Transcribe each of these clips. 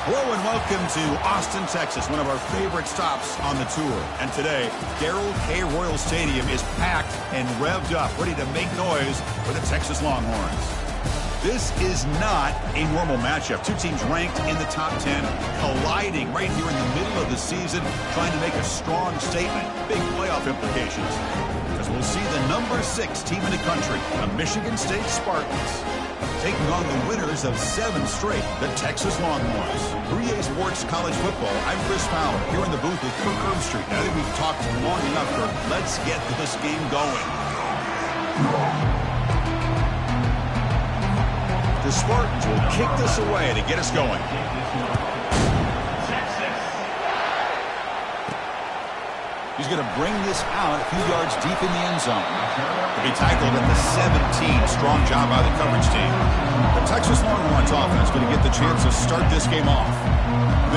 Hello and welcome to Austin, Texas, one of our favorite stops on the tour. And today, Darrell K. Royal Stadium is packed and revved up, ready to make noise for the Texas Longhorns. This is not a normal matchup. Two teams ranked in the top 10, colliding right here in the middle of the season, trying to make a strong statement. Big playoff implications. As we'll see the number 6 team in the country, the Michigan State Spartans, taking on the winners of 7 straight, the Texas Longhorns. 3A Sports College Football, I'm Chris Fowler, here in the booth with Kirk Herbstreit. Now that we've talked long enough, Kirk, let's get this game going. The Spartans will kick this away to get us going. He's going to bring this out a few yards deep in the end zone. He'll be tackled at the 17. Strong job by the coverage team. The Texas Longhorns offense going to get the chance to start this game off.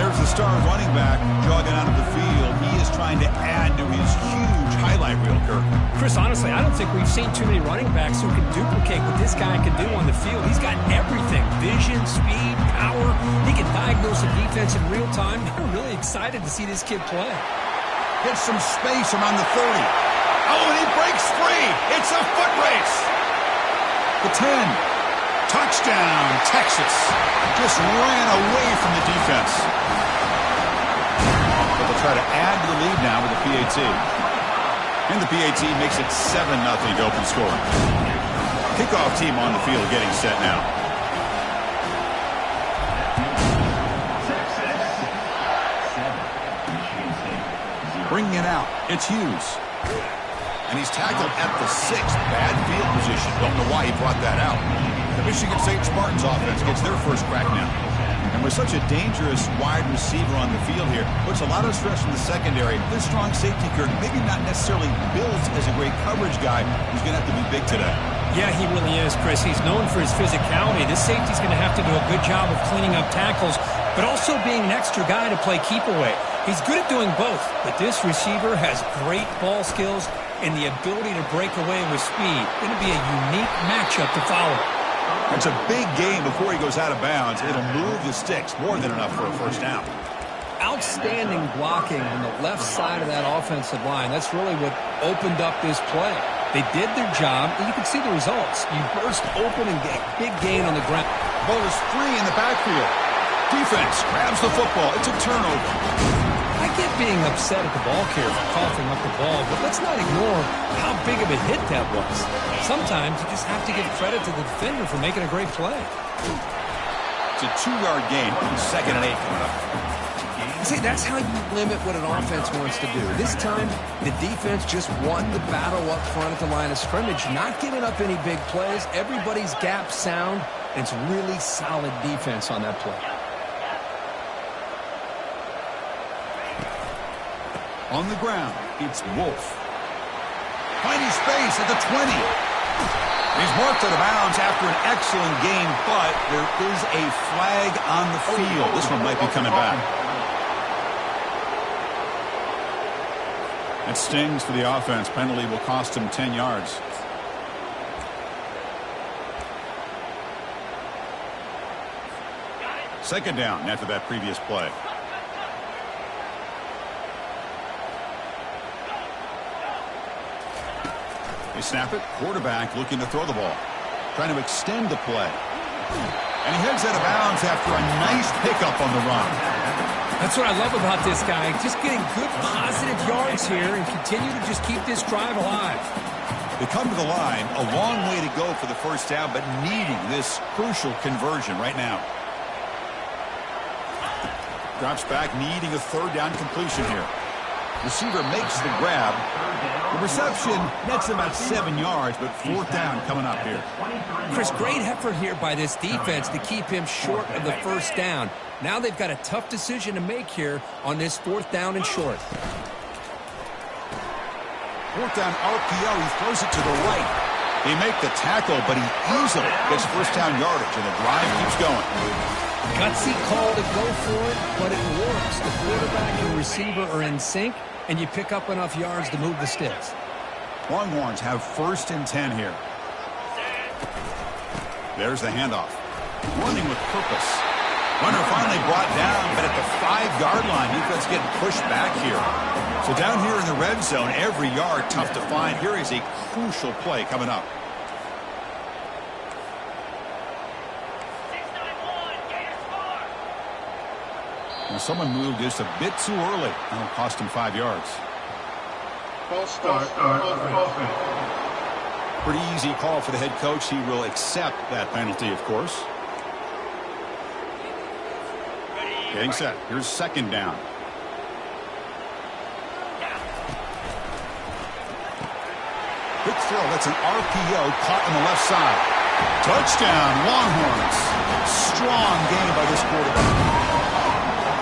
There's the star running back jogging out of the field. He is trying to add to his huge highlight reel, Kirk. Chris, honestly, I don't think we've seen too many running backs who can duplicate what this guy can do on the field. He's got everything. Vision, speed, power. He can diagnose a defense in real time. I'm really excited to see this kid play. Gets some space around the 30. Oh, and he breaks free. It's a foot race. The 10. Touchdown, Texas. Just ran away from the defense. But they'll try to add to the lead now with the PAT. And the PAT makes it 7-0 to open scoring. Kickoff team on the field getting set now. Bringing it out, it's Hughes. And he's tackled at the 6th. Bad field position. Don't know why he brought that out. The Michigan State Spartans offense gets their first crack now. And with such a dangerous wide receiver on the field here, puts a lot of stress in the secondary. This strong safety, Kirk, maybe not necessarily built as a great coverage guy. He's going to have to be big today. Yeah, he really is, Chris. He's known for his physicality. This safety's going to have to do a good job of cleaning up tackles, but also being an extra guy to play keep away. He's good at doing both, but this receiver has great ball skills and the ability to break away with speed. Going to be a unique matchup to follow. It's a big game before he goes out of bounds. It'll move the sticks more than enough for a first down. Outstanding blocking on the left side of that offensive line. That's really what opened up this play. They did their job, and you can see the results. You burst open and get a big gain on the ground. Ball is free in the backfield. Defense grabs the football. It's a turnover. I get being upset at the ball carrier for coughing up the ball, but let's not ignore how big of a hit that was. Sometimes you just have to give credit to the defender for making a great play. It's a 2-yard gain. 2nd and 8 coming up. See, that's how you limit what an offense wants to do. This time, the defense just won the battle up front at the line of scrimmage, not giving up any big plays. Everybody's gap sound, and it's really solid defense on that play. On the ground, it's Wolf. Finding space at the 20. He's marked out of bounds after an excellent game, but there is a flag on the field. This one might be coming back. That stings for the offense. Penalty will cost him 10 yards. Second down after that previous play. They snap it. Quarterback looking to throw the ball. Trying to extend the play. And he heads out of bounds after a nice pickup on the run. That's what I love about this guy. Just getting good positive yards here and continue to just keep this drive alive. They come to the line. A long way to go for the first down, but needing this crucial conversion right now. Drops back, needing a 3rd down completion here. Receiver makes the grab. The reception nets about 7 yards, but 4th down coming up here. Chris, great effort here by this defense to keep him short of the first down. Now they've got a tough decision to make here on this 4th down and short. 4th down RPO. He throws it to the right. They make the tackle, but he easily gets first down yardage, and the drive keeps going. Gutsy call to go for it, but it works. The quarterback and receiver are in sync, and you pick up enough yards to move the sticks. Longhorns have 1st and 10 here. There's the handoff. Running with purpose. Runner finally brought down 30-yard line. Defense getting pushed back here. So down here in the red zone, every yard tough to find. Here is a crucial play coming up. And someone moved just a bit too early. That'll cost him 5 yards. False start. Pretty easy call for the head coach. He will accept that penalty, of course. Getting set. Here's second down. Quick throw. That's an RPO caught on the left side. Touchdown, Longhorns. Strong game by this quarterback.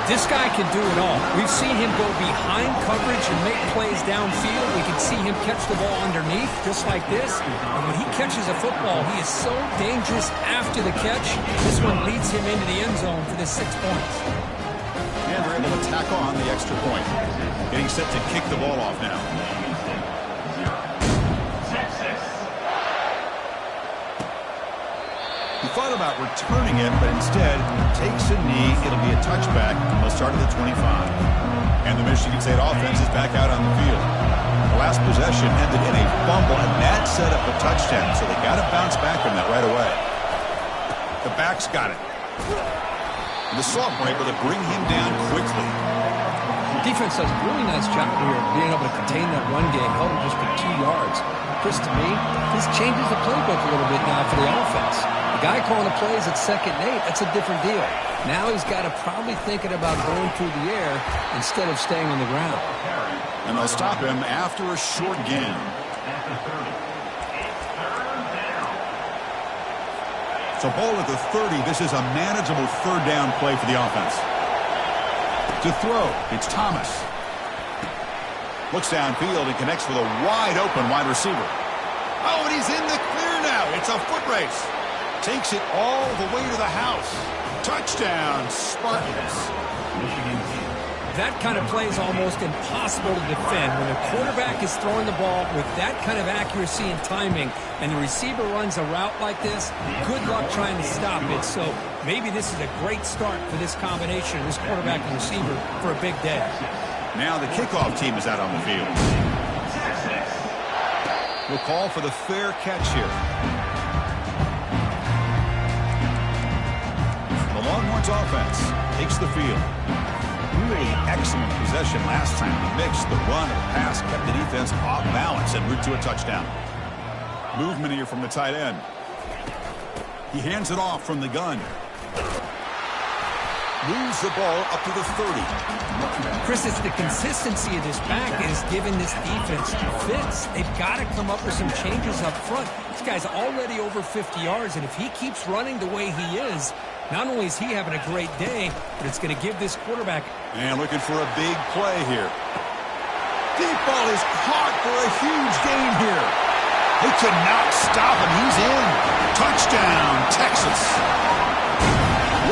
This guy can do it all. We've seen him go behind coverage and make plays downfield. We can see him catch the ball underneath, just like this. And when he catches a football, he is so dangerous after the catch. This one leads him into the end zone for the 6 points. And they're able to tack on the extra point. Getting set to kick the ball off now. He thought about returning it, but instead takes a knee. It'll be a touchback. They'll start at the 25. And the Michigan State offense is back out on the field. The last possession ended in a fumble, and that set up a touchdown, so they got to bounce back from that right away. The backs got it. And the sophomore able to bring him down quickly. Defense does a really nice job here of being able to contain that run game, held him just for 2 yards. Chris, to me, this changes the playbook a little bit now for the offense. The guy calling the plays at 2nd and 8, that's a different deal. Now he's got to probably thinking about going through the air instead of staying on the ground. And they'll stop him after a short gain. So ball at the 30. This is a manageable 3rd down play for the offense. To throw, it's Thomas. Looks downfield and connects with a wide-open wide receiver. Oh, and he's in the clear now. It's a foot race. Takes it all the way to the house. Touchdown, Spartans. That kind of play is almost impossible to defend. When a quarterback is throwing the ball with that kind of accuracy and timing, and the receiver runs a route like this, good luck trying to stop it. So maybe this is a great start for this combination, this quarterback and receiver, for a big day. Now the kickoff team is out on the field. We'll call for the fair catch here. The Longhorns offense takes the field. Really excellent possession last time. The mix, the run, and pass kept the defense off balance en route to a touchdown. Movement here from the tight end. He hands it off from the gun. Moves the ball up to the 30. Chris, it's the consistency of this back is giving this defense fits. They've got to come up with some changes up front. This guy's already over 50 yards, and if he keeps running the way he is, not only is he having a great day, but it's going to give this quarterback... And looking for a big play here. Deep ball is caught for a huge gain here. They cannot stop him. He's in. Touchdown, Texas.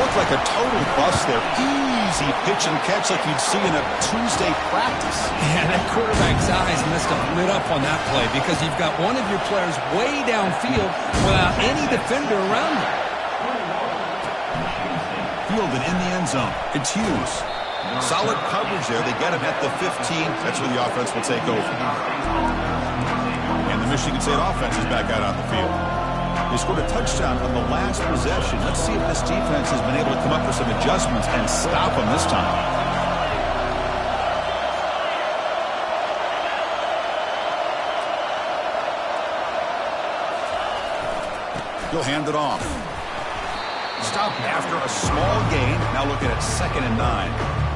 Looked like a total bust there. Easy pitch and catch like you'd see in a Tuesday practice. Yeah, that quarterback's eyes must have lit up on that play because you've got one of your players way downfield without any defender around him. Fielded in the end zone. It's Hughes. Solid coverage there. They get him at the 15. That's where the offense will take over. And the Michigan State offense is back out on the field. They scored a touchdown on the last possession. Let's see if this defense has been able to come up with some adjustments and stop them this time. He'll hand it off. Stopped after a small gain. Now looking at 2nd and 9.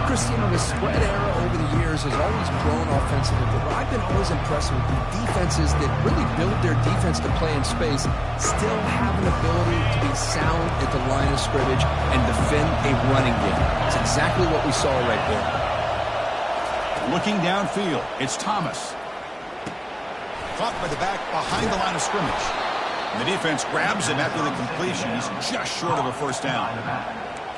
Chris, you know, the spread era over the years has always grown offensively, but I've been always impressed with the defenses that really build their defense to play in space, still have an ability to be sound at the line of scrimmage and defend a running game. It's exactly what we saw right there. Looking downfield, it's Thomas. Caught by the back behind the line of scrimmage. And the defense grabs him after the completion. He's just short of a first down.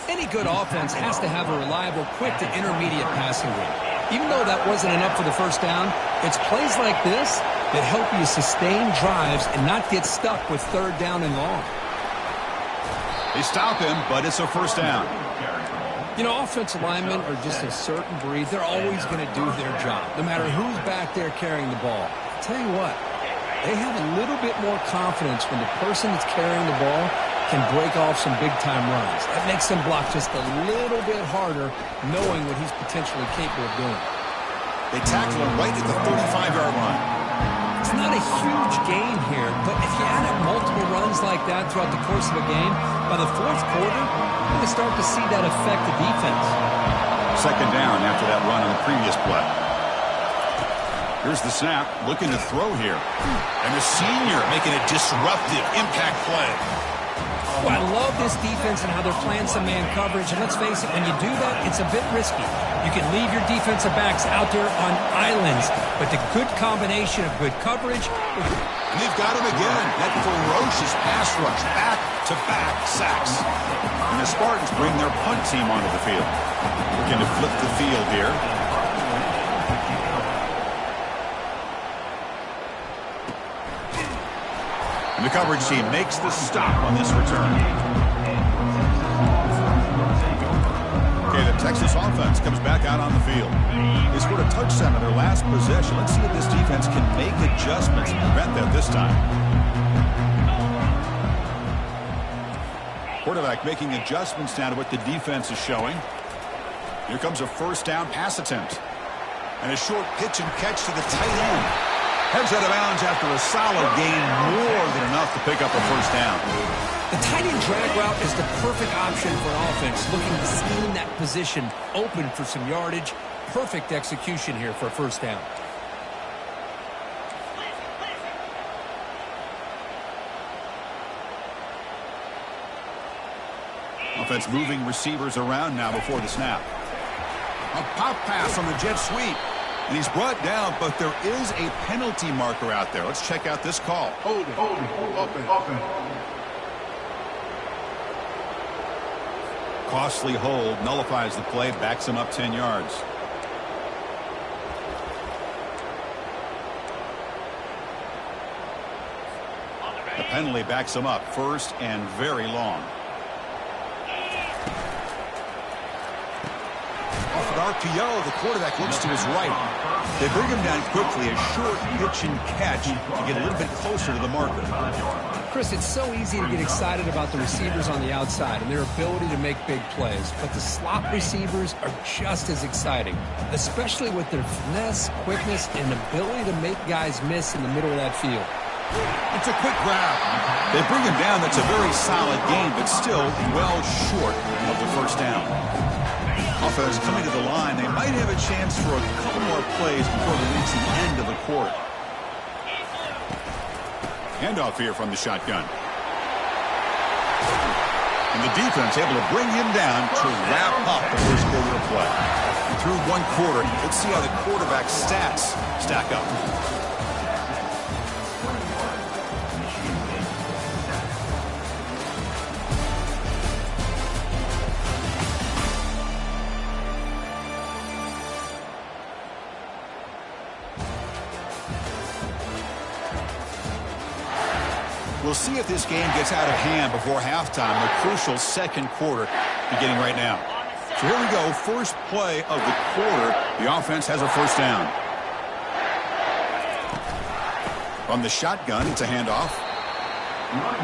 Any good offense has to have a reliable, quick to intermediate passing game. Even though that wasn't enough for the first down, it's plays like this that help you sustain drives and not get stuck with 3rd down and long. They stop him, but it's a first down. You know, offensive linemen are just a certain breed. They're always going to do their job, no matter who's back there carrying the ball. I'll tell you what, they have a little bit more confidence when the person that's carrying the ball can break off some big-time runs. That makes them block just a little bit harder, knowing what he's potentially capable of doing. They tackle him right at the 35-yard line. It's not a huge gain here, but if you add up multiple runs like that throughout the course of a game, by the fourth quarter, you're going to start to see that affect the defense. Second down after that run on the previous play. Here's the snap, looking to throw here. And the senior making a disruptive impact play. Oh, I love this defense and how they're playing some man coverage. And let's face it, when you do that, it's a bit risky. You can leave your defensive backs out there on islands, but the good combination of good coverage. And they've got him again. That ferocious pass rush, back-to-back sacks. And the Spartans bring their punt team onto the field. Looking to flip the field here. And the coverage team makes the stop on this return. Okay, the Texas offense comes back out on the field. They scored a touchdown on their last possession. Let's see if this defense can make adjustments and prevent that this time. Quarterback making adjustments down to what the defense is showing. Here comes a first down pass attempt. And a short pitch and catch to the tight end. Heads out of bounds after a solid gain, more than enough to pick up a first down. The tight end drag route is the perfect option for an offense looking to scheme that position open for some yardage. Perfect execution here for a first down. Offense moving receivers around now before the snap. A pop pass on the jet sweep. And he's brought down, but there is a penalty marker out there. Let's check out this call. Hold it. Open. Costly hold, nullifies the play, backs him up 10 yards. The penalty backs him up, first and very long. Off an RPO, the quarterback looks to his right. They bring him down quickly, a short pitch and catch to get a little bit closer to the marker. Chris, it's so easy to get excited about the receivers on the outside and their ability to make big plays, but the slot receivers are just as exciting, especially with their finesse, quickness, and ability to make guys miss in the middle of that field. It's a quick grab. They bring him down. That's a very solid gain, but still well short of the first down. Offense coming to the line. They might have a chance for a couple more plays before they reach the end of the quarter. Handoff here from the shotgun. And the defense able to bring him down to wrap up the first quarter of play. And through one quarter, let's see how the quarterback stats stack up. We'll see if this game gets out of hand before halftime, the crucial second quarter beginning right now. So here we go, first play of the quarter. The offense has a first down. From the shotgun, it's a handoff.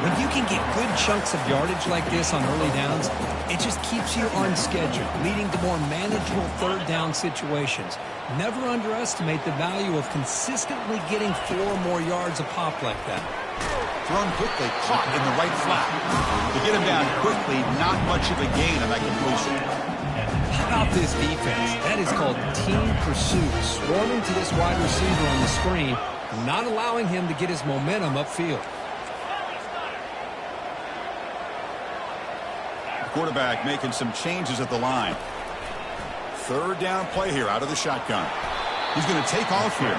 When you can get good chunks of yardage like this on early downs, it just keeps you on schedule, leading to more manageable third down situations. Never underestimate the value of consistently getting 4 or more yards a pop like that. Thrown quickly, caught in the right flat. To get him down quickly, not much of a gain on that completion. How about this defense? That is called team pursuit. Swarming to this wide receiver on the screen, not allowing him to get his momentum upfield. Quarterback making some changes at the line. Third down play here out of the shotgun. He's going to take off here.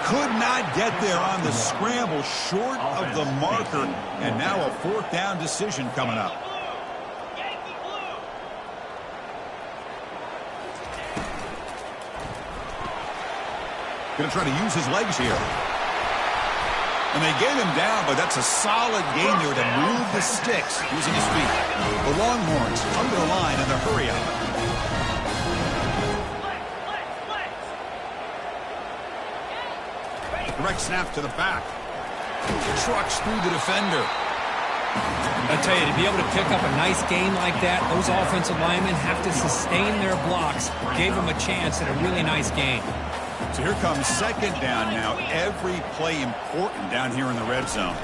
Could not get there on the scramble, short of the marker, and now a fourth down decision coming up. Going to try to use his legs here. And they get him down, but that's a solid gain there to move the sticks using his feet. The Longhorns come to the line in the hurry-up. quarterback snaps to the back. Trucks through the defender. I tell you, to be able to pick up a nice game like that, those offensive linemen have to sustain their blocks. Gave them a chance at a really nice game. So here comes second down now. Every play important down here in the red zone.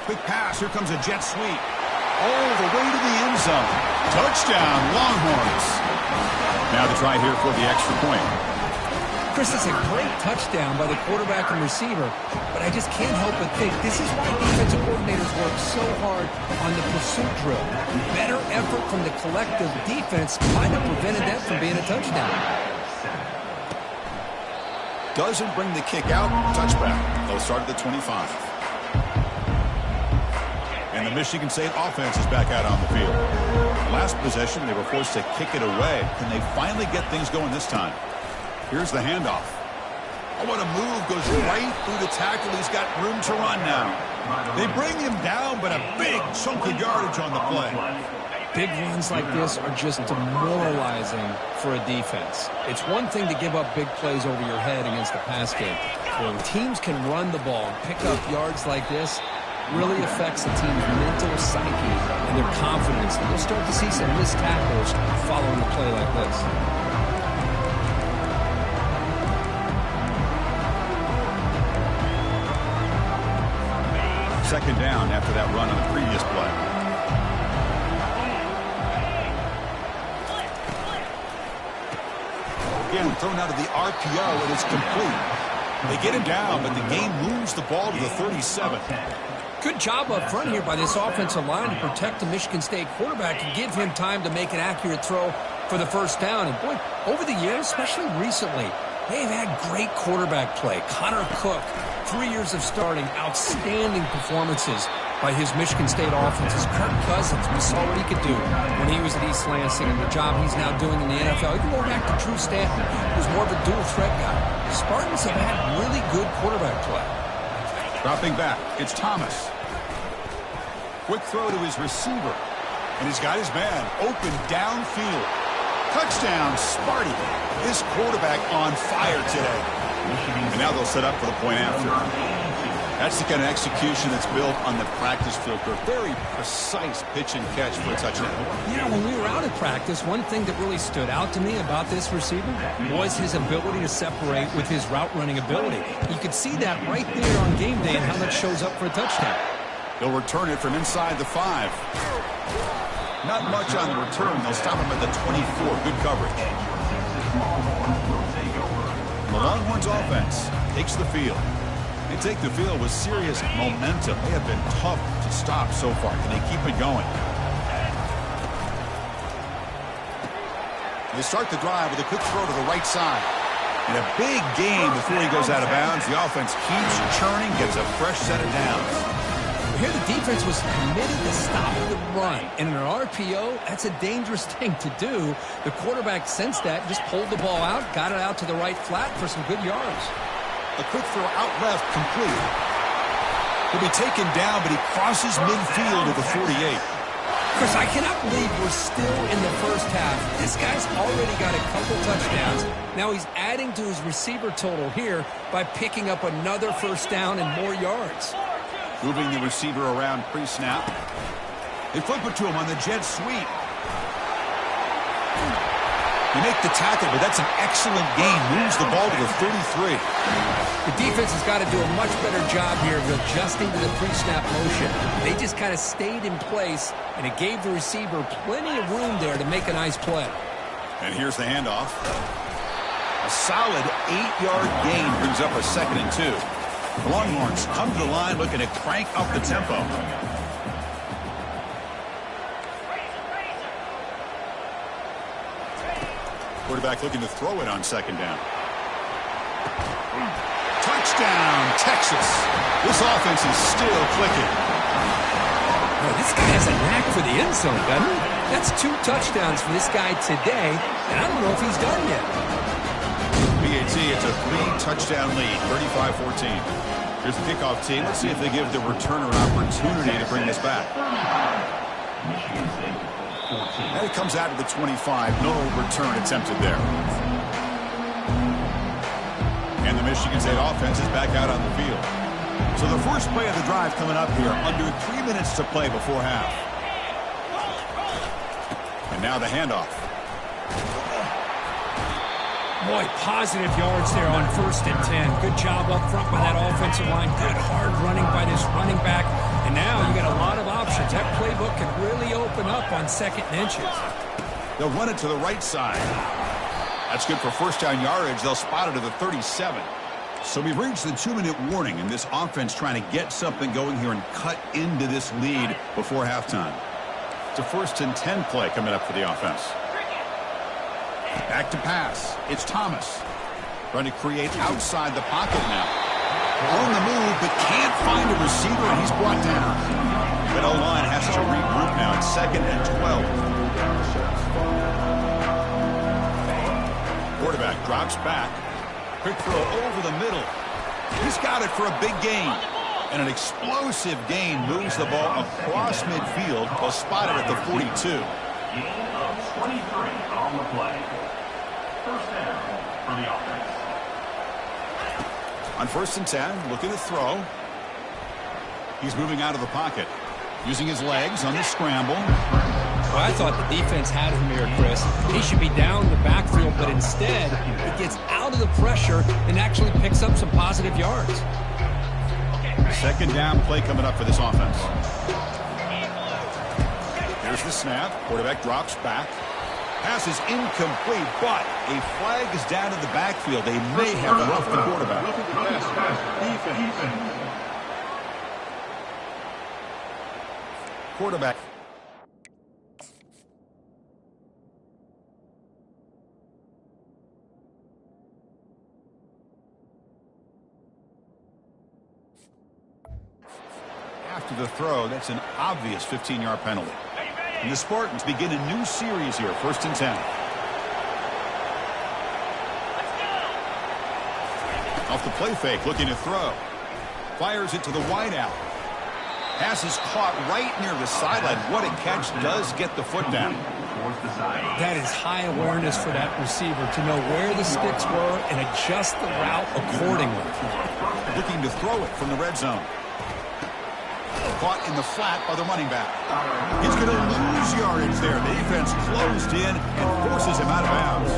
Quick pass. Here comes a jet sweep. All the way to the end zone. Touchdown, Longhorns. Now the try here for the extra point. Chris, it's a great touchdown by the quarterback and receiver, but I just can't help but think this is why defensive coordinators work so hard on the pursuit drill. Better effort from the collective defense might have prevented that from being a touchdown. Doesn't bring the kick out. Touchback. They'll start at the 25. And the Michigan State offense is back out on the field. Last possession, they were forced to kick it away. Can they finally get things going this time? Here's the handoff. Oh, what a move. Goes right through the tackle. He's got room to run now. They bring him down, but a big chunk of yardage on the play. Big runs like this are just demoralizing for a defense. It's one thing to give up big plays over your head against the pass game. When teams can run the ball and pick up yards like this, really affects the team's mental psyche and their confidence. And you'll start to see some missed tackles following a play like this. Second down after that run on the previous play. Again, thrown out of the RPO, and it's complete. They get him down, but the game moves the ball to the 37. Good job up front here by this offensive line to protect the Michigan State quarterback and give him time to make an accurate throw for the first down. And boy, over the years, especially recently, they've had great quarterback play. Connor Cook, 3 years of starting, outstanding performances by his Michigan State offenses. Kirk Cousins, we saw what he could do when he was at East Lansing and the job he's now doing in the NFL. Even going back to Drew Stanton, who's more of a dual threat guy. Spartans have had really good quarterback play. Dropping back, it's Thomas. Quick throw to his receiver. And he's got his man open downfield. Touchdown, Sparty. This quarterback on fire today. And now they'll set up for the point after. That's the kind of execution that's built on the practice field. A very precise pitch and catch for a touchdown. Yeah, when we were out at practice, one thing that really stood out to me about this receiver was his ability to separate with his route running ability. You could see that right there on game day and how that shows up for a touchdown. They'll return it from inside the 5. Not much on the return. They'll stop him at the 24. Good coverage. The Longhorns offense takes the field. They take the field with serious momentum. They have been tough to stop so far. Can they keep it going? They start the drive with a quick throw to the right side. And a big game before he goes out of bounds. The offense keeps churning, gets a fresh set of downs. Here the defense was committed to stopping the run. And in an RPO, that's a dangerous thing to do. The quarterback sensed that, just pulled the ball out, got it out to the right flat for some good yards. A quick throw out left, complete. He'll be taken down, but he crosses midfield at the 48. Chris, I cannot believe we're still in the first half. This guy's already got a couple touchdowns. Now he's adding to his receiver total here by picking up another first down and more yards. Moving the receiver around pre-snap. They flip it to him on the jet sweep. You make the tackle, but that's an excellent gain. Moves the ball to the 33. The defense has got to do a much better job here of adjusting to the pre-snap motion. They just kind of stayed in place, and it gave the receiver plenty of room there to make a nice play. And here's the handoff. A solid 8-yard gain brings up a 2nd and 2. The Longhorns come to the line looking to crank up the tempo. Quarterback looking to throw it on 2nd down. Touchdown, Texas. This offense is still clicking. Boy, this guy has a knack for the end zone, doesn't he? That's 2 touchdowns for this guy today, and I don't know if he's done yet. BAT, it's a 3-touchdown lead, 35-14. Here's the kickoff team. Let's see if they give the returner an opportunity to bring this back. And it comes out to the 25. No return attempted there. And the Michigan State offense is back out on the field. So the first play of the drive coming up here, under 3 minutes to play before half. And now the handoff. Boy, positive yards there on 1st and 10. Good job up front by that offensive line. Good hard running by this running back. And now you got a lot of options. That playbook can really open up on 2nd and inches. They'll run it to the right side. That's good for first down yardage. They'll spot it at the 37. So we've reached the 2-minute warning, and this offense trying to get something going here and cut into this lead before halftime. It's a 1st and 10 play coming up for the offense. Back to pass. It's Thomas. Trying to create outside the pocket now. On the move, but can't find a receiver, and he's brought down. But O-line has to regroup now. It's 2nd and 12. Quarterback drops back. Quick throw over the middle. He's got it for a big gain. And an explosive gain moves the ball across midfield. They'll spot it at the 42. Gain of 23 on the play. First down for the offense. On 1st and 10, looking to throw. He's moving out of the pocket. Using his legs on the scramble. Well, I thought the defense had him here, Chris. He should be down the backfield, but instead, he gets out of the pressure and actually picks up some positive yards. 2nd down play coming up for this offense. Here's the snap. Quarterback drops back. Pass is incomplete, but a flag is down in the backfield. They may have roughed the quarterback. Quarterback. After the throw, that's an obvious 15-yard penalty. And the Spartans begin a new series here, 1st and 10. Off the play fake, looking to throw. Fires it to the wideout. Pass is caught right near the sideline. What a catch, does get the foot down. That is high awareness for that receiver to know where the sticks were and adjust the route accordingly. Looking to throw it from the red zone. Caught in the flat by the running back. He's going to lose yardage there. The defense closed in and forces him out of bounds.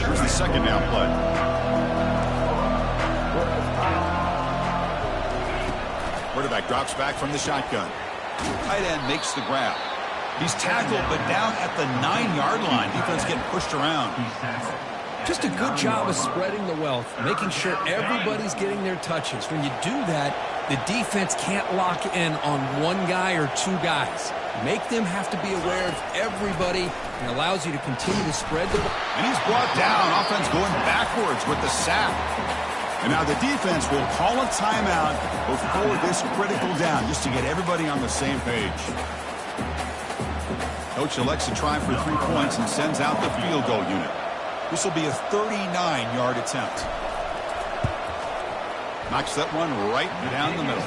Here's the 2nd down play. Quarterback drops back from the shotgun. Tight end makes the grab. He's tackled, but down at the 9-yard line. Defense getting pushed around. Just a good job of spreading the wealth, making sure everybody's getting their touches. When you do that, the defense can't lock in on one guy or 2 guys. Make them have to be aware of everybody and allows you to continue to spread the ball. And he's brought down. Offense going backwards with the sack. And now the defense will call a timeout before this critical down, just to get everybody on the same page. Coach elects to try for 3 points and sends out the field goal unit. This will be a 39-yard attempt. Knocks that one right down the middle.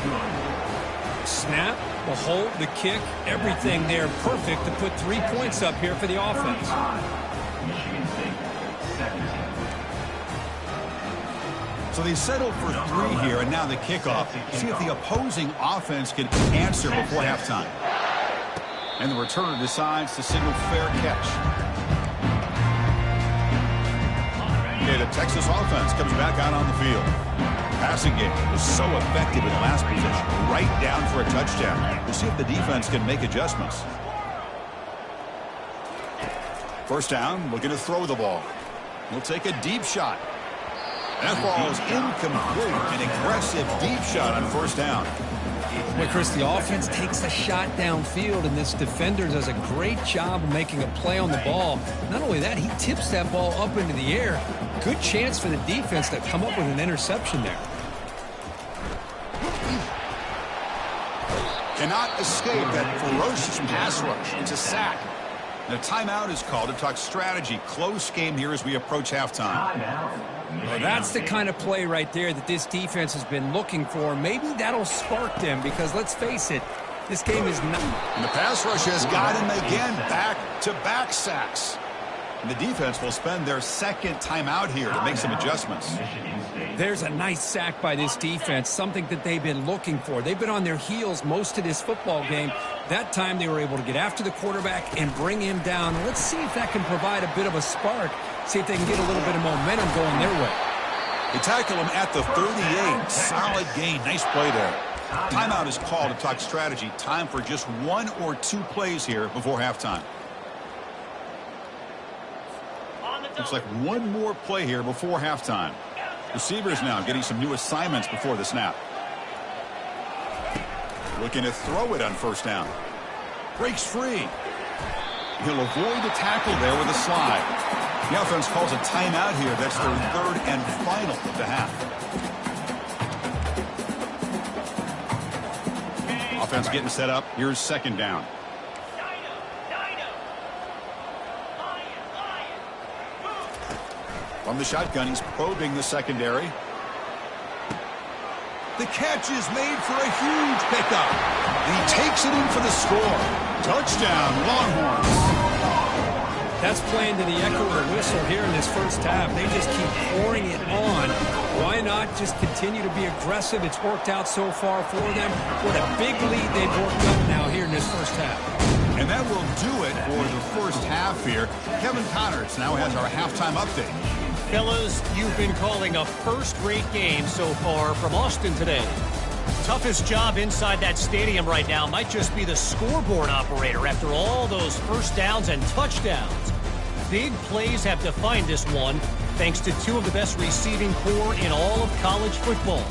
Snap, the hold, the kick, everything there perfect to put 3 points up here for the offense. So they settled for 3 here, and now the kickoff. See if the opposing offense can answer before halftime. And the returner decides to signal fair catch. Okay, the Texas offense comes back out on the field. Passing game was so effective in the last possession, right down for a touchdown. We'll see if the defense can make adjustments. First down, looking to throw the ball. He'll take a deep shot. That ball is incomplete. An aggressive deep shot on first down. Well, Chris, the offense takes the shot downfield, and this defender does a great job of making a play on the ball. Not only that, he tips that ball up into the air. Good chance for the defense to come up with an interception there. Cannot escape that ferocious pass rush. It's a sack. And a timeout is called to talk strategy. Close game here as we approach halftime. Well, that's the kind of play right there that this defense has been looking for. Maybe that'll spark them because, let's face it, this game is not. And the pass rush has got him again. Back-to-back sacks. And the defense will spend their second timeout here to make some adjustments. There's a nice sack by this defense, something that they've been looking for. They've been on their heels most of this football game. That time they were able to get after the quarterback and bring him down. Let's see if that can provide a bit of a spark, see if they can get a little bit of momentum going their way. They tackle him at the 38. Solid gain. Nice play there. Timeout is called to talk strategy. Time for just 1 or 2 plays here before halftime. Looks like one more play here before halftime. Receivers now getting some new assignments before the snap. Looking to throw it on first down. Breaks free. He'll avoid the tackle there with a slide. The offense calls a timeout here. That's their third and final of the half. Offense getting set up. Here's second down. From the shotgun, he's probing the secondary. The catch is made for a huge pickup. And he takes it in for the score. Touchdown, Longhorns. That's playing to the echo of the whistle here in this first half. They just keep pouring it on. Why not just continue to be aggressive? It's worked out so far for them. What a big lead they've worked up now here in this first half. And that will do it for the first half here. Kevin Connors now has our halftime update. Fellas, you've been calling a first-rate game so far from Austin today. Toughest job inside that stadium right now might just be the scoreboard operator after all those first downs and touchdowns. Big plays have defined this one, thanks to 2 of the best receiving corps in all of college football.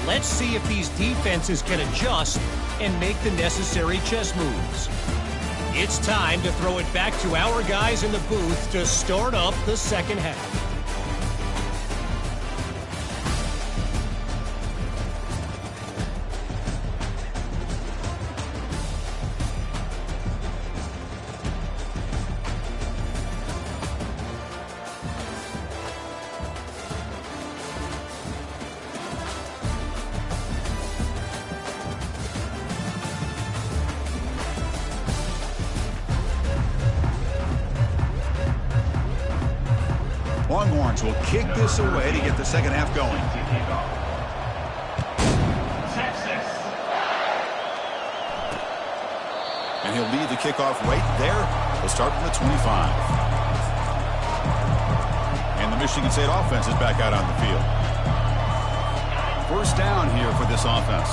Let's see if these defenses can adjust and make the necessary chess moves. It's time to throw it back to our guys in the booth to start up the second half. Longhorns will kick this away to get the second half going. And he'll lead the kickoff right there. We'll start from the 25. And the Michigan State offense is back out on the field. First down here for this offense.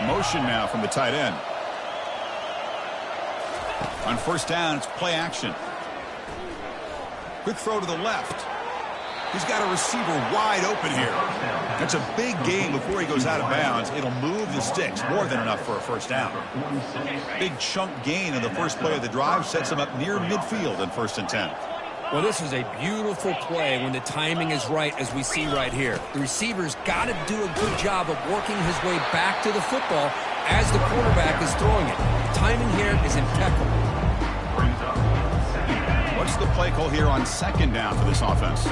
Motion now from the tight end. On first down, it's play action. Quick throw to the left. He's got a receiver wide open here. That's a big gain before he goes out of bounds. It'll move the sticks. More than enough for a first down. Big chunk gain in the first play of the drive sets him up near midfield in 1st and 10. Well, this is a beautiful play when the timing is right, as we see right here. The receiver's got to do a good job of working his way back to the football as the quarterback is throwing it. The timing here is impeccable. What's the play call here on second down for this offense?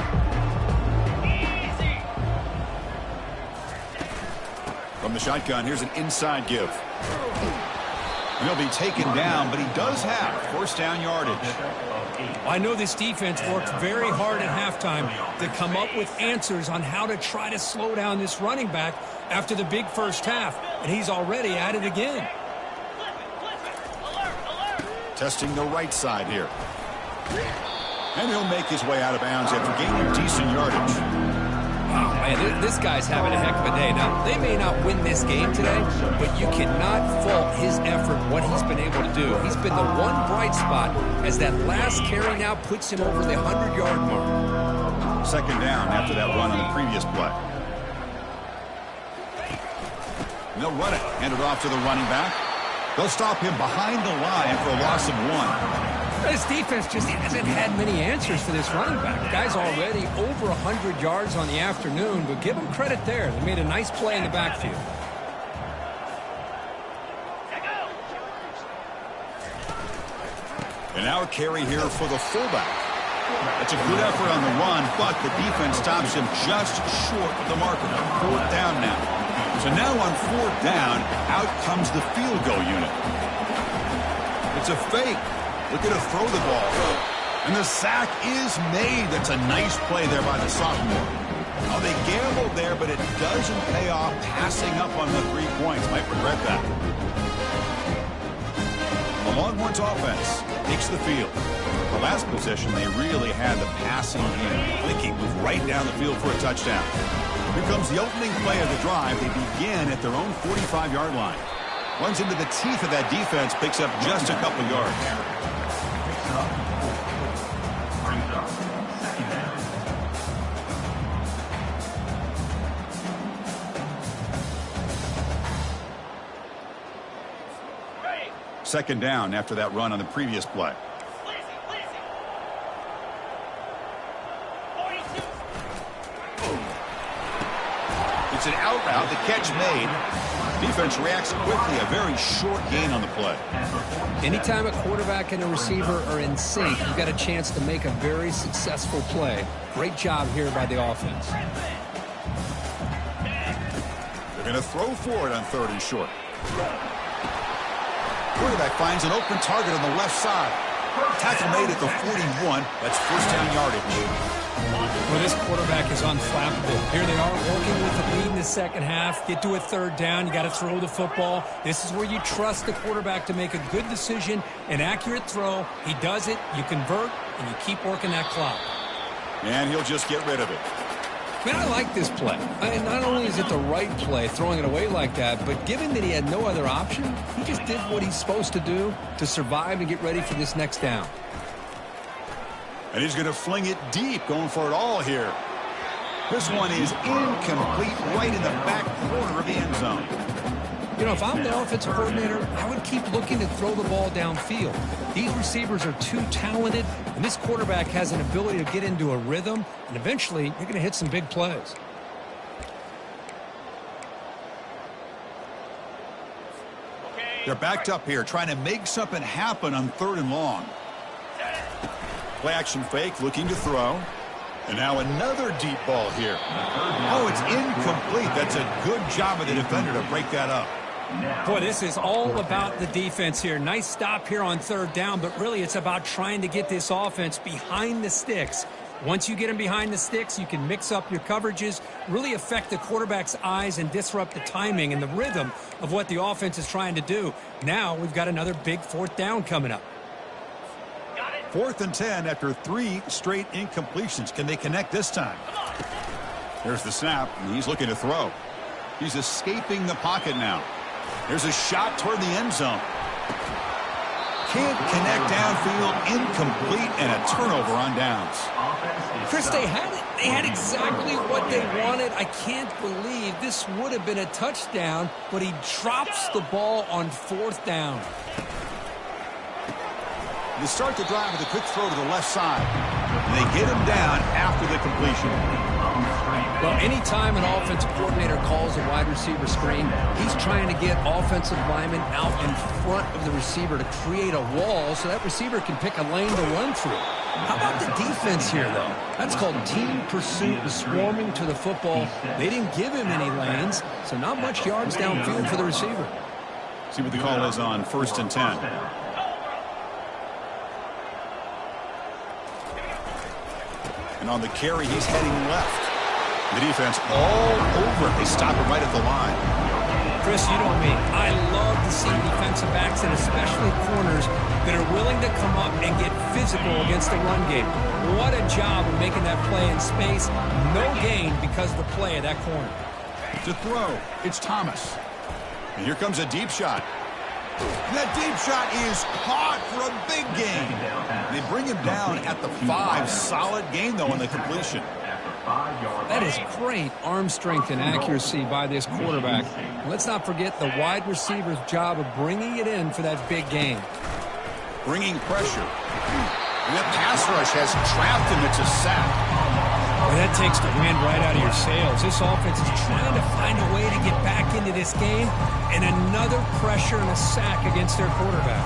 From the shotgun, here's an inside give. And he'll be taken down, but he does have first down yardage. I know this defense worked very hard at halftime to come up with answers on how to try to slow down this running back after the big first half, and he's already at it again. Testing the right side here. And he'll make his way out of bounds after gaining decent yardage. Oh, man, this guy's having a heck of a day. Now, they may not win this game today, but you cannot fault his effort, what he's been able to do. He's been the one bright spot as that last carry now puts him over the 100-yard mark. Second down after that run on the previous play. And they'll run it. Hand it off to the running back. They'll stop him behind the line for a loss of 1. This defense just hasn't had many answers for this running back. The guy's already over 100 yards on the afternoon, but give him credit there. They made a nice play in the backfield. And now a carry here for the fullback. That's a good effort on the run, but the defense stops him just short of the marker. 4th down now. So now on 4th down, out comes the field goal unit. The It's a fake. Looking to throw the ball. And the sack is made. That's a nice play there by the sophomore. Oh, they gambled there, but it doesn't pay off. Passing up on the 3 points. Might regret that. The Longhorns offense takes the field. The last possession, they really had the passing game clicking, move right down the field for a touchdown. Here comes the opening play of the drive. They begin at their own 45-yard line. Runs into the teeth of that defense, picks up just a couple yards. Second down after that run on the previous play. It's an out route. The catch made. Defense reacts quickly. A very short gain on the play. Anytime a quarterback and a receiver are in sync, you've got a chance to make a very successful play. Great job here by the offense. They're going to throw for it on 3rd and short. Quarterback finds an open target on the left side. Tackle made at the 41. That's first down yardage. Well, this quarterback is unflappable. Here they are working with the lead in the second half. Get to a 3rd down. You got to throw the football. This is where you trust the quarterback to make a good decision, an accurate throw. He does it, you convert, and you keep working that clock. And he'll just get rid of it. Man, I like this play. Not only is it the right play, throwing it away like that, but given that he had no other option, he just did what he's supposed to do to survive and get ready for this next down. And he's going to fling it deep, going for it all here. This one is incomplete, right in the back corner of the end zone. You know, if I'm the offensive coordinator, I would keep looking to throw the ball downfield. These receivers are too talented, and this quarterback has an ability to get into a rhythm, and eventually you're going to hit some big plays. They're backed up here, trying to make something happen on 3rd and long. Play action fake, looking to throw. And now another deep ball here. Oh, it's incomplete. That's a good job of the defender to break that up. Boy, this is all about the defense here. Nice stop here on 3rd down, but really it's about trying to get this offense behind the sticks. Once you get them behind the sticks, you can mix up your coverages, really affect the quarterback's eyes and disrupt the timing and the rhythm of what the offense is trying to do. Now we've got another big 4th down coming up. 4th and 10 after 3 straight incompletions. Can they connect this time? There's the snap, and he's looking to throw. He's escaping the pocket now. There's a shot toward the end zone. Can't connect downfield, incomplete, and a turnover on downs. Chris, they had it. They had exactly what they wanted. I can't believe this would have been a touchdown, but he drops the ball on 4th down. They start the drive with a quick throw to the left side. And they get him down after the completion. Well, anytime an offensive coordinator calls a wide receiver screen, he's trying to get offensive linemen out in front of the receiver to create a wall so that receiver can pick a lane to run through. How about the defense here, though? That's called team pursuit and swarming to the football. They didn't give him any lanes, so not much yards downfield for the receiver. See what the call is on 1st and 10. And on the carry, he's heading left. The defense all over. They stop him right at the line. Chris, you know me. I love to see defensive backs and especially corners that are willing to come up and get physical against the run game. What a job of making that play in space. No gain because of the play of that corner. To throw, it's Thomas. And here comes a deep shot. And that deep shot is caught for a big gain. They bring him down at the 5. Solid gain, though, on the completion. That is great arm strength and accuracy by this quarterback. Let's not forget the wide receiver's job of bringing it in for that big gain. Bringing pressure. And that pass rush has trapped him. It's a sack. Well, that takes the wind right out of your sails. This offense is trying to find a way to get back into this game, and another pressure and a sack against their quarterback.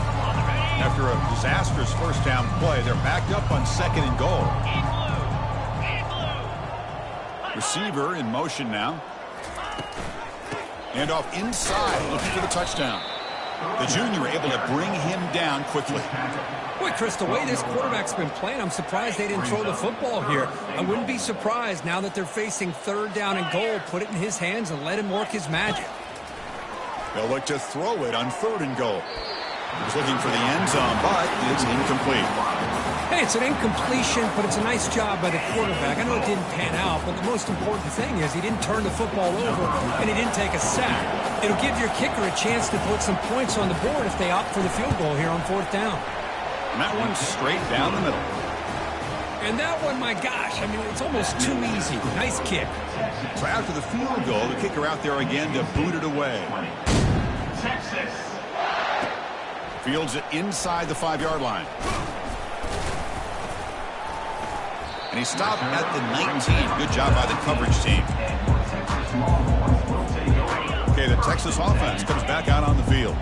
After a disastrous first down play, they're backed up on 2nd and goal. Receiver in motion now. And off inside, looking for the touchdown. The junior able to bring him down quickly. Boy, Chris, the way this quarterback's been playing, I'm surprised they didn't throw the football here. I wouldn't be surprised now that they're facing 3rd down and goal. Put it in his hands and let him work his magic. They'll look to throw it on 3rd and goal. He's looking for the end zone, but it's incomplete. Hey, it's an incompletion, but it's a nice job by the quarterback. I know it didn't pan out, but the most important thing is he didn't turn the football over and he didn't take a sack. It'll give your kicker a chance to put some points on the board if they opt for the field goal here on 4th down. And that one's straight down the middle. And that one, my gosh, I mean, it's almost too easy. Nice kick. So after the field goal, the kicker out there again to boot it away. Texas. Fields it inside the 5-yard line. And he stopped at the 19. Good job by the coverage team. Okay, the Texas offense comes back out on the field.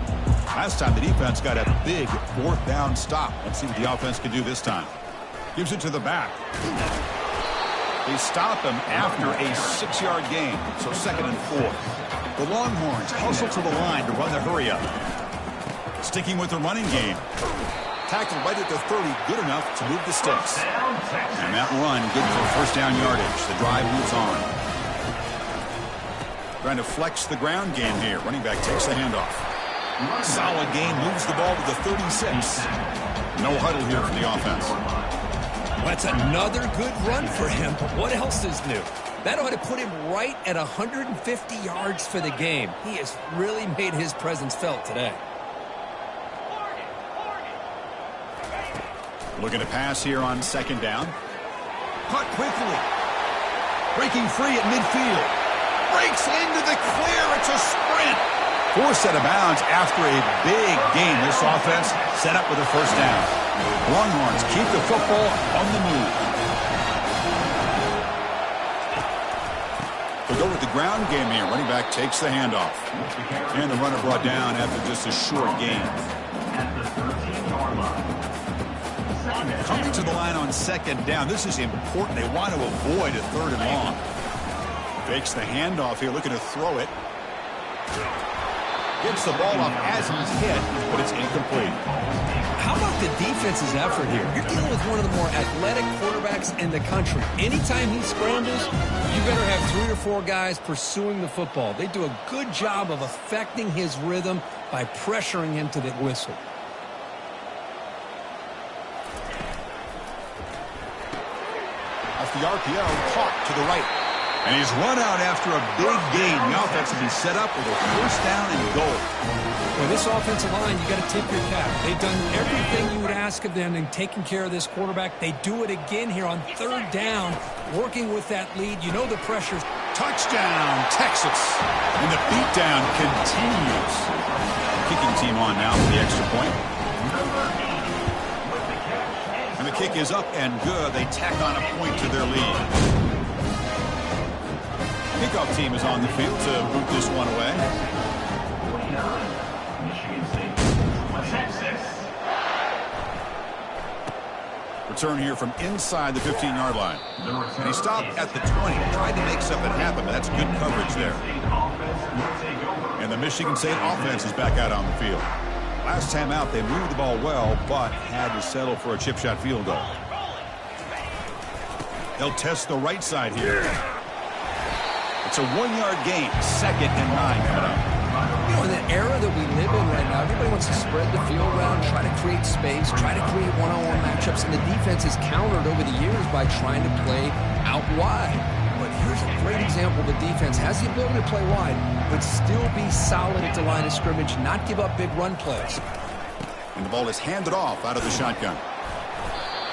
Last time the defense got a big 4th down stop. Let's see what the offense can do this time. Gives it to the back. They stop him after a 6-yard gain, so 2nd and 4. The Longhorns hustle to the line to run the hurry up. Sticking with the running game. Tackled right at the 30, good enough to move the sticks. And that run, good for 1st down yardage. The drive moves on. Trying to flex the ground game here. Running back takes the handoff. Solid gain, moves the ball to the 36. No huddle here for the offense. Well, that's another good run for him, but what else is new? That ought to put him right at 150 yards for the game. He has really made his presence felt today. Looking to pass here on 2nd down. Caught quickly. Breaking free at midfield. Breaks into the clear. It's a sprint. 4th set of bounds after a big gain. This offense set up with a 1st down. Longhorns keep the football on the move. We'll go with the ground game here. Running back takes the handoff. And the runner brought down after just a short gain. Coming to the line on 2nd down. This is important. They want to avoid a 3rd and long. Fakes the handoff here, looking to throw it. Gets the ball up as he's hit, but it's incomplete. How about the defense's effort here? You're dealing with one of the more athletic quarterbacks in the country. Anytime he scrambles, you better have 3 or 4 guys pursuing the football. They do a good job of affecting his rhythm by pressuring him to the whistle. Off the RPO, caught to the right. And he's run out after a big gain. The offense will be set up with a 1st down and goal. Well, this offensive line, you got to tip your cap. They've done everything you would ask of them in taking care of this quarterback. They do it again here on 3rd down, working with that lead. You know the pressure's. Touchdown, Texas. And the beatdown continues. Kicking team on now for the extra point. And the kick is up and good. They tack on a point to their lead. Kickoff team is on the field to boot this one away. Return here from inside the 15-yard line. And he stopped at the 20. Tried to make something happen, but that's good coverage there. And the Michigan State offense is back out on the field. Last time out, they moved the ball well, but had to settle for a chip shot field goal. They'll test the right side here. It's a 1-yard gain, 2nd and 9 coming up. You know, in the era that we live in right now, everybody wants to spread the field around, try to create space, try to create one-on-one matchups, and the defense is countered over the years by trying to play out wide. But here's a great example. The defense has the ability to play wide, but still be solid at the line of scrimmage, not give up big run plays. And the ball is handed off out of the shotgun.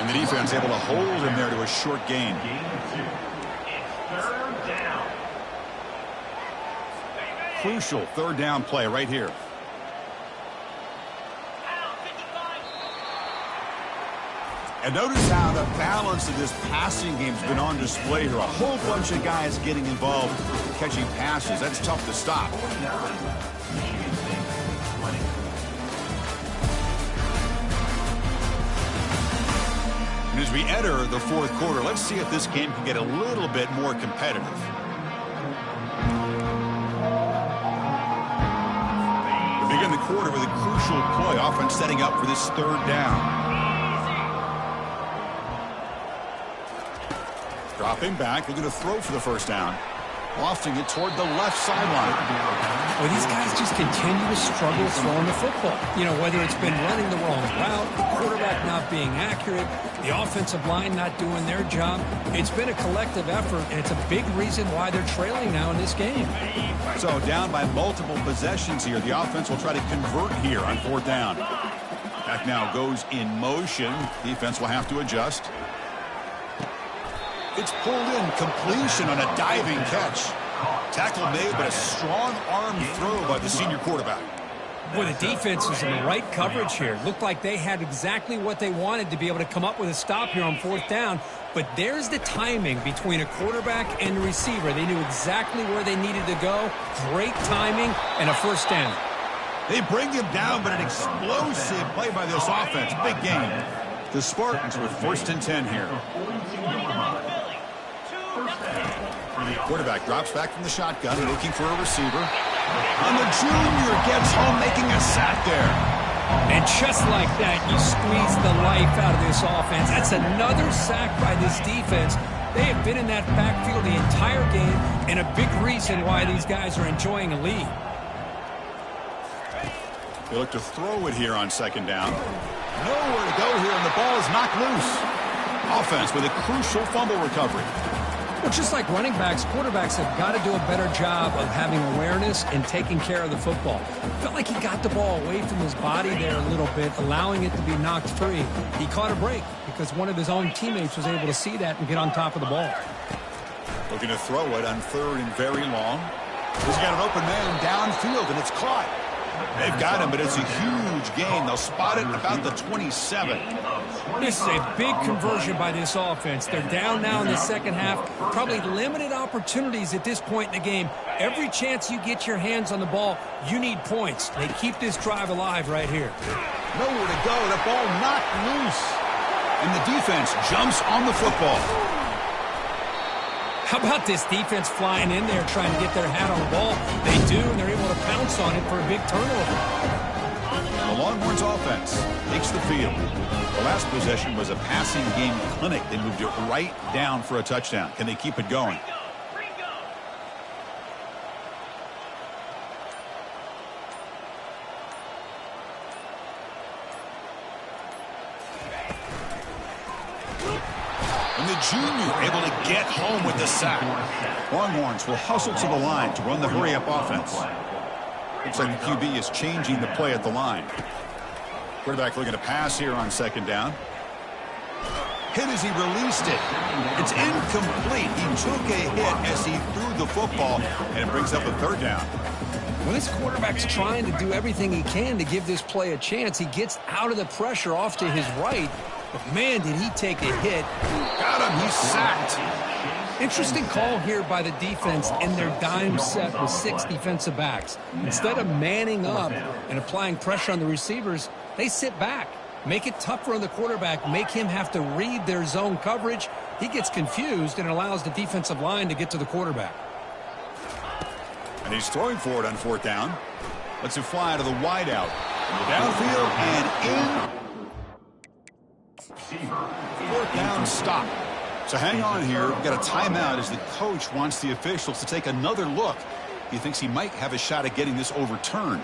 And the defense able to hold him there to a short gain. Crucial 3rd down play right here. And notice how the balance of this passing game has been on display here. A whole bunch of guys getting involved catching passes. That's tough to stop. And as we enter the 4th quarter, let's see if this game can get a little bit more competitive. Begin the quarter with a crucial play. Offense setting up for this third down. Dropping back, looking to throw for the first down. Lofting it toward the left sideline. Well, these guys just continue to struggle throwing the football. You know, whether it's been running the wrong route, the quarterback not being accurate, the offensive line not doing their job. It's been a collective effort, and it's a big reason why they're trailing now in this game. So down by multiple possessions here. The offense will try to convert here on fourth down. Back now goes in motion. Defense will have to adjust. It's pulled in, completion on a diving catch. Tackle made, but a strong arm throw by the senior quarterback. Boy, the defense was in the right coverage here. Looked like they had exactly what they wanted to be able to come up with a stop here on fourth down. But there's the timing between a quarterback and a receiver. They knew exactly where they needed to go. Great timing and a first down. They bring him down, but an explosive play by this offense. Big game. The Spartans with first and 10 here. Quarterback drops back from the shotgun, looking for a receiver. And the junior gets home, making a sack there. And just like that, you squeeze the life out of this offense. That's another sack by this defense. They have been in that backfield the entire game, and a big reason why these guys are enjoying a lead. They look to throw it here on second down. Nowhere to go here, and the ball is knocked loose. Offense with a crucial fumble recovery. Well, just like running backs, quarterbacks have got to do a better job of having awareness and taking care of the football. Felt like he got the ball away from his body there a little bit, allowing it to be knocked free. He caught a break because one of his own teammates was able to see that and get on top of the ball. Looking to throw it on third and very long. He's got an open man downfield, and it's caught. They've got him, but it's a huge gain. They'll spot it about the 27. This is a big conversion by this offense. They're down now in the second half. Probably limited opportunities at this point in the game. Every chance you get your hands on the ball, you need points. They keep this drive alive right here. Nowhere to go. The ball knocked loose. And the defense jumps on the football. How about this defense flying in there trying to get their hat on the ball? They do, and they're able to pounce on it for a big turnover. The Longhorns offense takes the field. The last possession was a passing game clinic. They moved it right down for a touchdown. Can they keep it going? And the junior able to get home with the sack. Longhorns will hustle to the line to run the hurry-up offense. Looks like the QB is changing the play at the line. Quarterback looking to pass here on second down. Hit as he released it. It's incomplete. He took a hit as he threw the football, and it brings up a third down. Well, this quarterback's trying to do everything he can to give this play a chance. He gets out of the pressure off to his right. But, man, did he take a hit. Got him. He's sacked. Interesting call here by the defense in their dime set with 6 defensive backs. Instead of manning up and applying pressure on the receivers, they sit back, make it tougher on the quarterback, make him have to read their zone coverage. He gets confused, and it allows the defensive line to get to the quarterback. And he's throwing for it on fourth down. Lets it fly to the wideout. Downfield and in. Fourth down, stop. So hang on here. We've got a timeout as the coach wants the officials to take another look. He thinks he might have a shot at getting this overturned.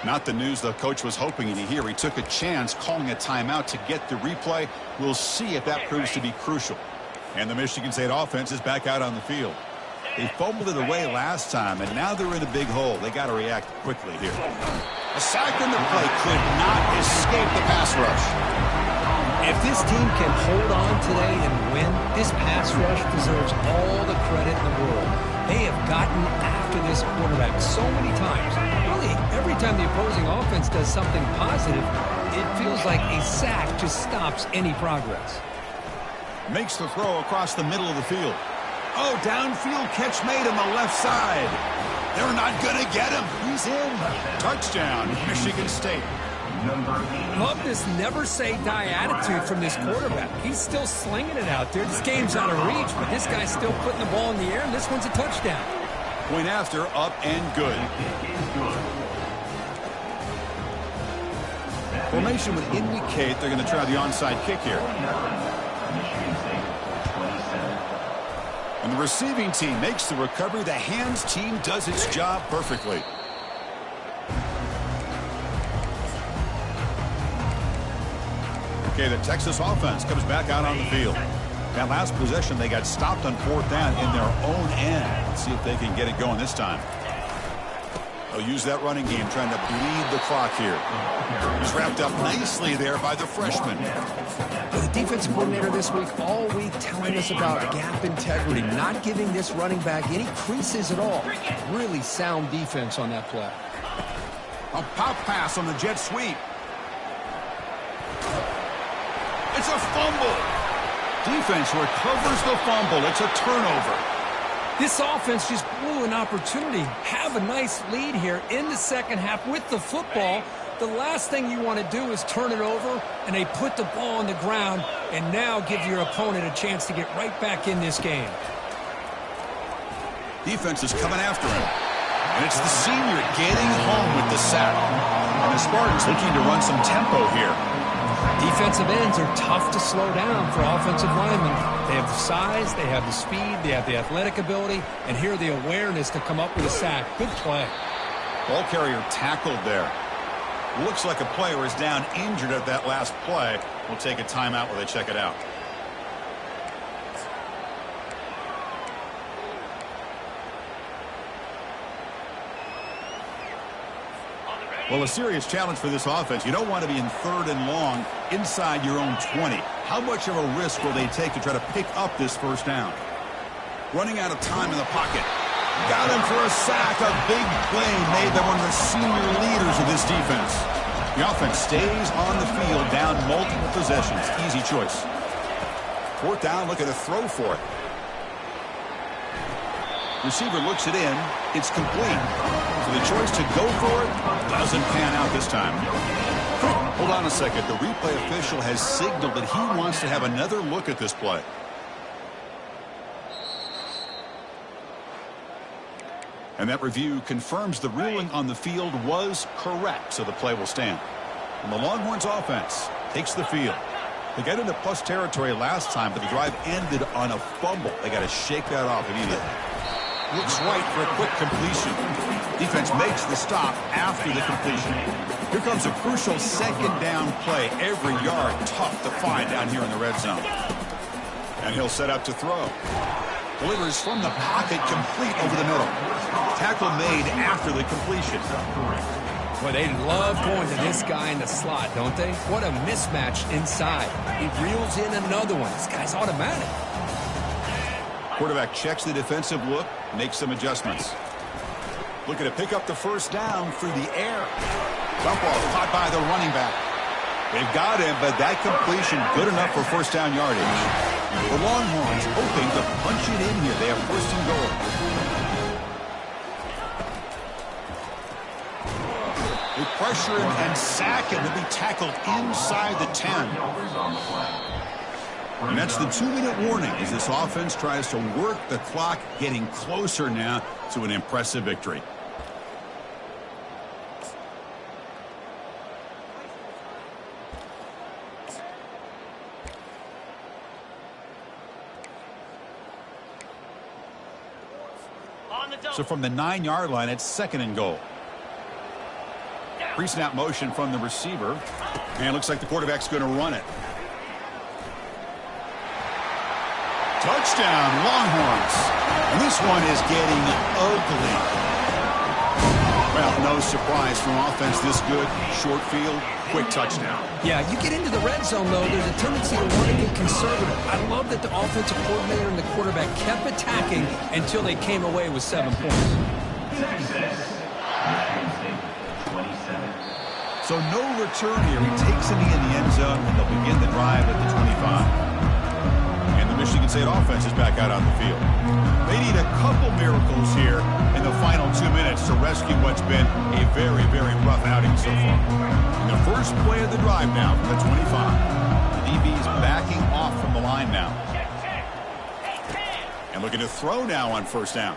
Not the news the coach was hoping to hear. He took a chance calling a timeout to get the replay. We'll see if that proves to be crucial. And the Michigan State offense is back out on the field. They fumbled it away last time, and now they're in a big hole. They got to react quickly here. A sack on the play could not escape the pass rush. If this team can hold on today and win, this pass rush deserves all the credit in the world. They have gotten after this quarterback so many times. Really, every time the opposing offense does something positive, it feels like a sack just stops any progress. Makes the throw across the middle of the field. Oh, downfield catch made on the left side. They're not going to get him. He's in. Touchdown, Michigan State. Love this never-say-die attitude from this quarterback. He's still slinging it out there. This game's out of reach, but this guy's still putting the ball in the air, and this one's a touchdown. Point after, up and good. Formation would indicate they're going to try the onside kick here. And the receiving team makes the recovery. The hands team does its job perfectly. Okay, the Texas offense comes back out on the field. That last possession, they got stopped on 4th down in their own end. Let's see if they can get it going this time. They'll use that running game, trying to bleed the clock here. He's wrapped up nicely there by the freshman. The defensive coordinator this week, all week, telling us about gap integrity, not giving this running back any creases at all. Really sound defense on that play. A pop pass on the jet sweep. It's a fumble. Defense recovers the fumble. It's a turnover. This offense just blew an opportunity. Have a nice lead here in the second half with the football. The last thing you want to do is turn it over, and they put the ball on the ground and now give your opponent a chance to get right back in this game. Defense is coming after him. And it's the senior getting home with the sack. And the Spartans looking to run some tempo here. Defensive ends are tough to slow down for offensive linemen. They have the size, they have the speed, they have the athletic ability, and here the awareness to come up with a sack. Good play. Ball carrier tackled there. Looks like a player is down injured at that last play. We'll take a timeout while they check it out. Well, a serious challenge for this offense. You don't want to be in 3rd and long inside your own 20. How much of a risk will they take to try to pick up this 1st down? Running out of time in the pocket. Got him for a sack. A big play made by one of the senior leaders of this defense. The offense stays on the field down multiple possessions. Easy choice. 4th down, looking to throw for it. Receiver looks it in. It's complete. So the choice to go for it doesn't pan out this time. Hold on a second. The replay official has signaled that he wants to have another look at this play. And that review confirms the ruling on the field was correct, so the play will stand. And the Longhorns offense takes the field. They got into plus territory last time, but the drive ended on a fumble. They got to shake that off immediately. Looks right for a quick completion. Defense makes the stop after the completion. Here comes a crucial 2nd down play. Every yard tough to find down here in the red zone. And he'll set up to throw. Delivers from the pocket, complete over the middle. Tackle made after the completion. Boy, they love going to this guy in the slot, don't they? What a mismatch inside. He reels in another one. This guy's automatic. Quarterback checks the defensive look, makes some adjustments. Looking to pick up the 1st down through the air. Dump ball caught by the running back. They've got him, but that completion good enough for 1st down yardage. The Longhorns hoping to punch it in here. They have 1st and goal. They pressure him and sack him. He'll be tackled inside the 10. And that's the 2-minute warning as this offense tries to work the clock, getting closer now to an impressive victory. So from the 9-yard line, it's 2nd and goal. Pre-snap motion from the receiver. And it looks like the quarterback's going to run it. Touchdown, Longhorns. And this one is getting ugly. Well, no surprise from offense this good. Short field, quick touchdown. Yeah, you get into the red zone, though, there's a tendency to want to get conservative. I love that the offensive coordinator and the quarterback kept attacking until they came away with 7 points. So no return here. He takes a knee in the end zone, and they'll begin the drive at the 25. And the Michigan State offense is back out on the field. They need a couple miracles here in the final 2 minutes to rescue what's been a very, very rough outing so far. And the first play of the drive now from the 25. The DB's backing off from the line now. And looking to throw now on 1st down.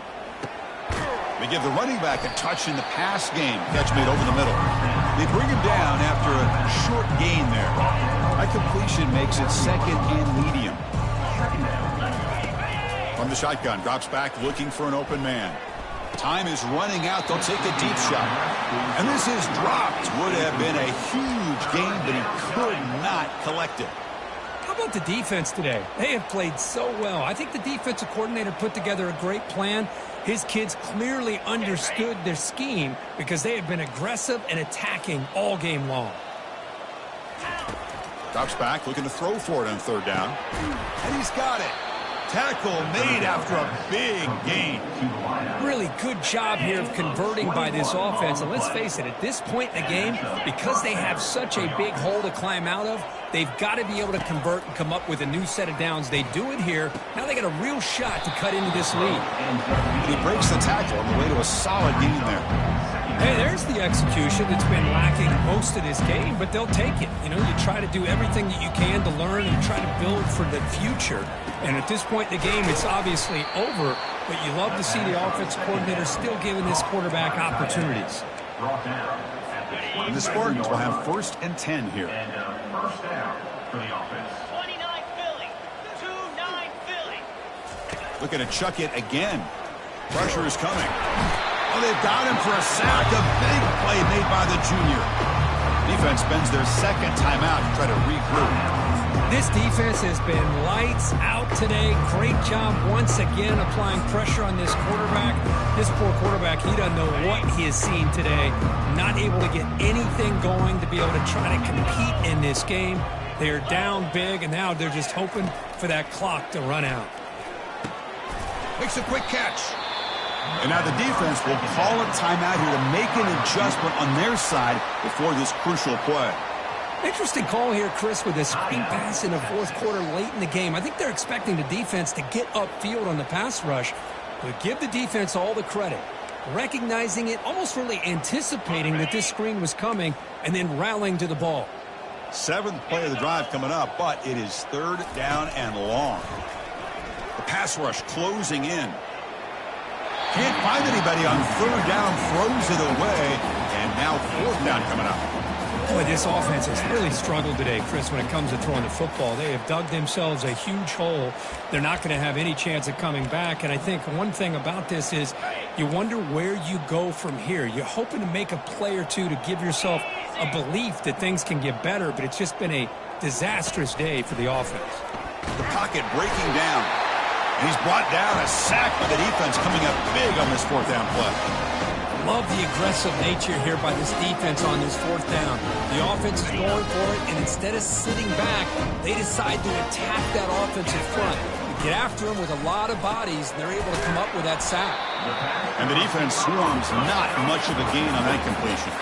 They give the running back a touch in the pass game. Catch made over the middle. They bring him down after a short gain there. That completion makes it second and medium. From the shotgun, drops back looking for an open man. Time is running out. They'll take a deep shot. And this is dropped. Would have been a huge gain, but he could not collect it. How about the defense today? They have played so well. I think the defensive coordinator put together a great plan. His kids clearly understood their scheme because they have been aggressive and attacking all game long. Drops back, looking to throw for it on third down. And he's got it. Tackle made after a big gain. Really good job here of converting by this offense. And let's face it, at this point in the game, because they have such a big hole to climb out of, they've got to be able to convert and come up with a new set of downs. They do it here. Now they got a real shot to cut into this lead. And he breaks the tackle on the way to a solid gain there. Hey, there's the execution that's been lacking most of this game, but they'll take it. You know, you try to do everything that you can to learn and try to build for the future. And at this point in the game, it's obviously over, but you love to see the offensive coordinator still giving this quarterback opportunities. And the Spartans will have 1st and 10 here. And first down for the offense. 29 Philly. 2-9 Philly. Looking to chuck it again. Pressure is coming. Oh, they've got him for a sack. A big play made by the junior. Defense spends their second timeout to try to regroup. This defense has been lights out today. Great job once again applying pressure on this quarterback. This poor quarterback, he doesn't know what he has seen today. Not able to get anything going to be able to try to compete in this game. They're down big, and now they're just hoping for that clock to run out. Makes a quick catch. And now the defense will call a timeout here to make an adjustment on their side before this crucial play. Interesting call here, Chris, with a screen pass in the fourth quarter late in the game. I think they're expecting the defense to get upfield on the pass rush, but give the defense all the credit. Recognizing it, almost really anticipating that this screen was coming, and then rallying to the ball. 7th play of the drive coming up, but it is 3rd down and long. The pass rush closing in. Can't find anybody on 3rd down, throws it away, and now 4th down coming up. Boy, this offense has really struggled today, Chris, when it comes to throwing the football. They have dug themselves a huge hole. They're not going to have any chance of coming back. And I think one thing about this is you wonder where you go from here. You're hoping to make a play or two to give yourself a belief that things can get better, but it's just been a disastrous day for the offense. The pocket breaking down. And he's brought down, a sack by the defense coming up big on this 4th down play. Love the aggressive nature here by this defense on this 4th down. The offense is going for it, and instead of sitting back, they decide to attack that offensive front. Get after them with a lot of bodies, and they're able to come up with that sack. And the defense swarms not much of a gain on that completion.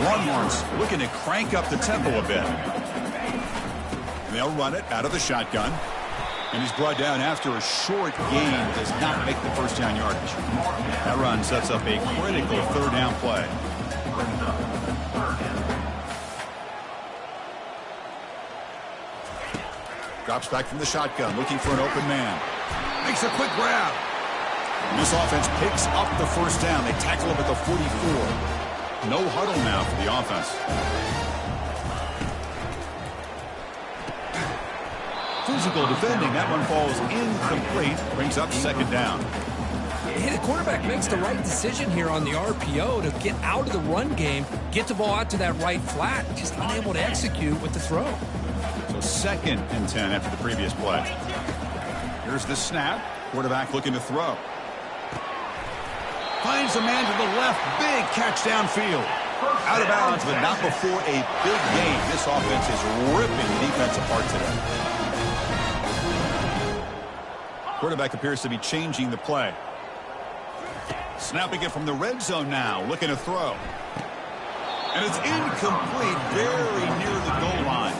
Longhorns looking to crank up the tempo a bit. And they'll run it out of the shotgun. And he's brought down after a short gain, does not make the 1st down yardage. That run sets up a critical 3rd down play. Drops back from the shotgun, looking for an open man. Makes a quick grab. And this offense picks up the 1st down. They tackle him at the 44. No huddle now for the offense. Physical defending. That one falls incomplete. Brings up 2nd down. Hey, the quarterback makes the right decision here on the RPO to get out of the run game, get the ball out to that right flat, just unable to execute with the throw. So 2nd and 10 after the previous play. Here's the snap. Quarterback looking to throw. Finds a man to the left. Big catch downfield. Out of bounds, but not before a big gain. This offense is ripping the defense apart today. Quarterback appears to be changing the play. Snapping it from the red zone now, looking to throw. And it's incomplete, very near the goal line.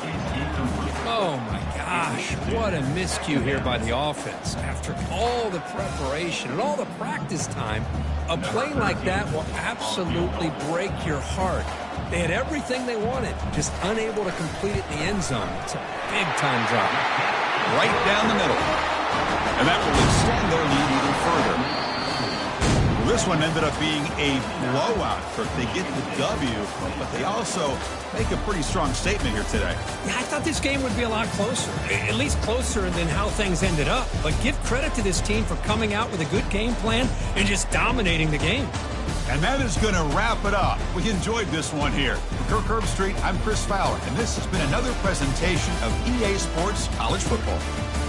Oh, my gosh. What a miscue here by the offense. After all the preparation and all the practice time, a play like that will absolutely break your heart. They had everything they wanted, just unable to complete it in the end zone. It's a big-time drop. Right down the middle. And that will extend their lead even further. This This one ended up being a blowout. Kirk. They get the W, but they also make a pretty strong statement here today. Yeah, I thought this game would be a lot closer, at least closer than how things ended up. But give credit to this team for coming out with a good game plan and just dominating the game. And that is going to wrap it up. We enjoyed this one here. For Kirk Herbstreit, I'm Chris Fowler, and this has been another presentation of EA Sports College Football.